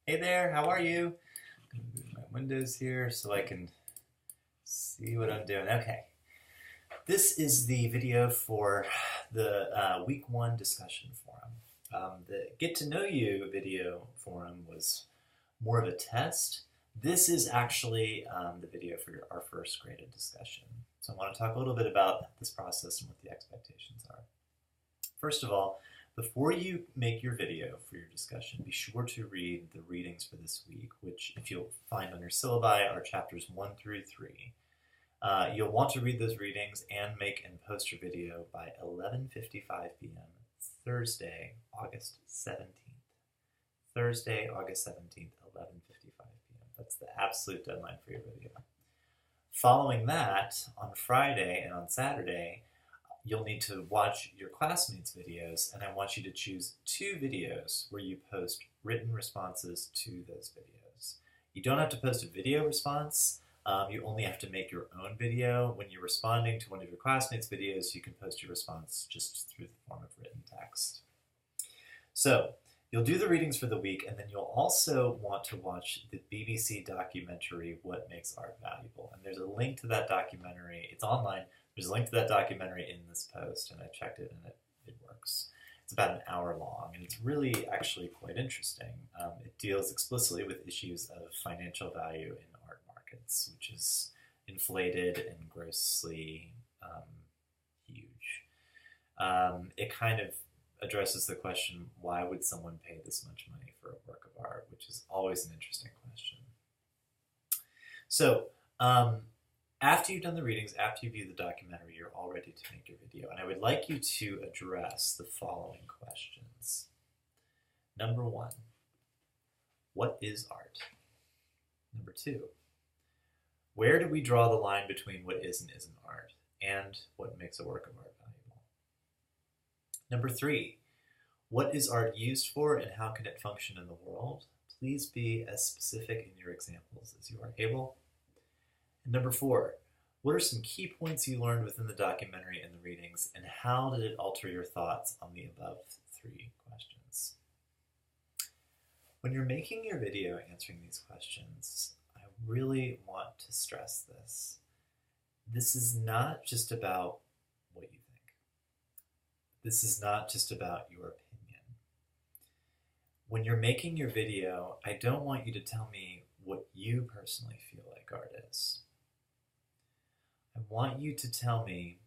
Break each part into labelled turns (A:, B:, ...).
A: Hey there, how are you? I'm gonna move my windows here so I can see what I'm doing. Okay, this is the video for the week one discussion forum. The Get to Know You video forum was more of a test. This is actually the video for our first graded discussion. So I want to talk a little bit about this process and what the expectations are. First of all, before you make your video for your discussion, be sure to read the readings for this week, which, if you'll find on your syllabi, are chapters 1 through 3. You'll want to read those readings and make and post your video by 11:55 p.m. Thursday, August 17th. Thursday, August 17th, 11:55 p.m. That's the absolute deadline for your video. Following that, on Friday and on Saturday, you'll need to watch your classmates' videos, and I want you to choose 2 videos where you post written responses to those videos. You don't have to post a video response. You only have to make your own video. When you're responding to one of your classmates' videos, you can post your response just through the form of written text. So you'll do the readings for the week, and then you'll also want to watch the BBC documentary, What Makes Art Valuable? And there's a link to that documentary. It's online. There's a link to that documentary in this post, and I checked it, and it works. It's about an hour long, and it's really actually quite interesting. It deals explicitly with issues of financial value in art markets, which is inflated and grossly huge. It kind of addresses the question, why would someone pay this much money for a work of art, which is always an interesting question. So, after you've done the readings, after you view the documentary, you're all ready to make your video. And I would like you to address the following questions. Number 1, what is art? Number 2, where do we draw the line between what is and isn't art, and what makes a work of art valuable? Number 3, what is art used for and how can it function in the world? Please be as specific in your examples as you are able. And number 4, what are some key points you learned within the documentary and the readings, and how did it alter your thoughts on the above 3 questions? When you're making your video answering these questions, I really want to stress this. This is not just about what you think. This is not just about your opinion. When you're making your video, I don't want you to tell me what you personally feel like art is. I want you to tell me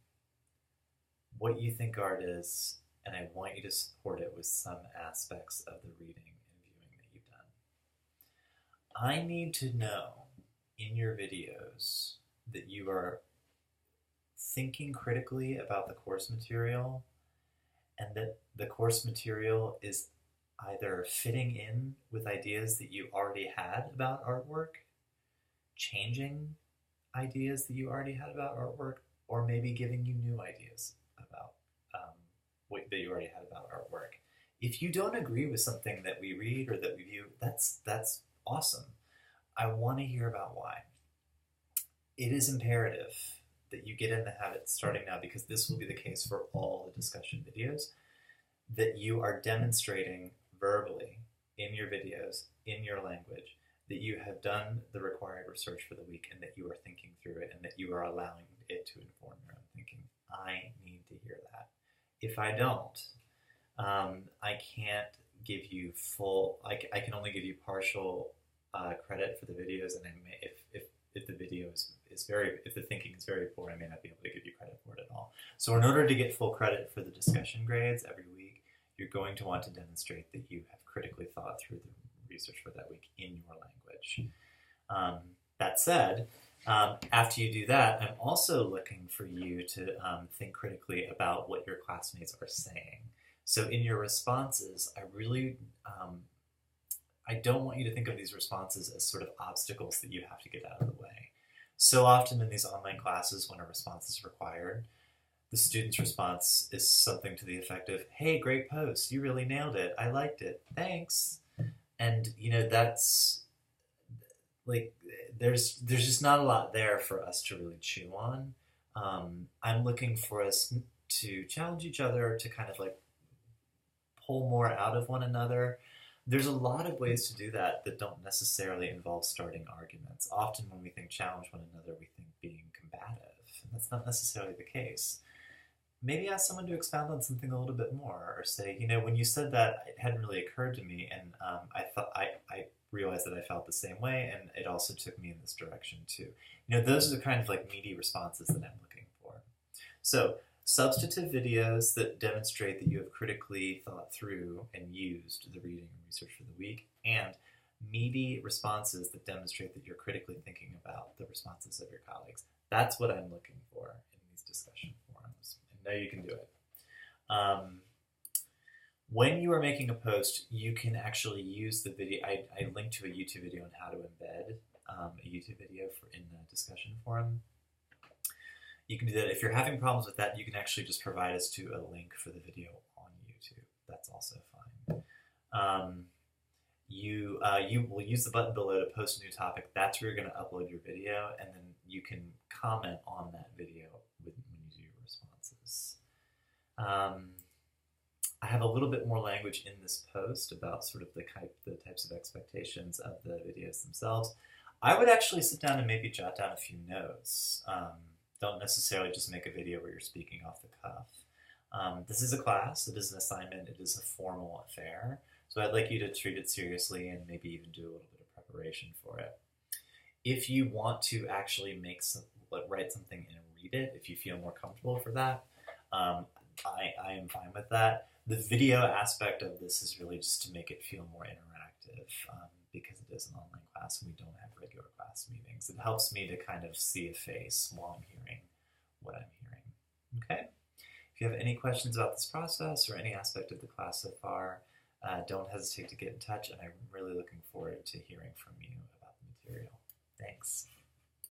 A: what you think art is, and I want you to support it with some aspects of the reading and viewing that you've done. I need to know in your videos that you are thinking critically about the course material, and that the course material is either fitting in with ideas that you already had about artwork, changing ideas that you already had about artwork, or maybe giving you new ideas about that you already had about artwork. If you don't agree with something that we read or that we view, that's awesome. I want to hear about why. It is imperative that you get in the habit starting now, because this will be the case for all the discussion videos, that you are demonstrating verbally in your videos, in your language, that you have done the required research for the week, and that you are thinking through it, and that you are allowing it to inform your own thinking. I need to hear that. If I don't, I can't give you full, I can only give you partial credit for the videos, and if the video if the thinking is very poor, I may not be able to give you credit for it at all. So in order to get full credit for the discussion grades every week, you're going to want to demonstrate that you have critically thought through the research for that week in your language. That said, after you do that, I'm also looking for you to think critically about what your classmates are saying. So in your responses, I don't want you to think of these responses as sort of obstacles that you have to get out of the way. So often in these online classes, when a response is required, the student's response is something to the effect of, "Hey, great post, you really nailed it, I liked it, thanks." And that's like, there's just not a lot there for us to really chew on. I'm looking for us to challenge each other, to kind of like pull more out of one another. There's a lot of ways to do that that don't necessarily involve starting arguments. Often when we think challenge one another, we think being combative, and that's not necessarily the case. Maybe ask someone to expound on something a little bit more, or say, when you said that, it hadn't really occurred to me, and I realized that I felt the same way, and it also took me in this direction too. Those are the kind of like meaty responses that I'm looking for. So, substantive videos that demonstrate that you have critically thought through and used the reading and research for the week, and meaty responses that demonstrate that you're critically thinking about the responses of your colleagues. That's what I'm looking for in these discussion forums. And know you can do it. When you are making a post, you can actually use the video. I linked to a YouTube video on how to embed a YouTube video in the discussion forum. You can do that. If you're having problems with that, you can actually just provide us to a link for the video on YouTube. That's also fine. You will use the button below to post a new topic. That's where you're going to upload your video, and then you can comment on that video when you do your responses. I have a little bit more language in this post about sort of the types of expectations of the videos themselves. I would actually sit down and maybe jot down a few notes. Don't necessarily just make a video where you're speaking off the cuff. This is a class, it is an assignment, it is a formal affair. So I'd like you to treat it seriously and maybe even do a little bit of preparation for it. If you want to actually write something and read it, if you feel more comfortable for that, I am fine with that. The video aspect of this is really just to make it feel more interactive because it is an online class and we don't have regular class meetings. It helps me to kind of see a face while I'm hearing what I'm hearing. Okay? If you have any questions about this process or any aspect of the class so far, don't hesitate to get in touch, and I'm really looking forward to hearing from you about the material. Thanks.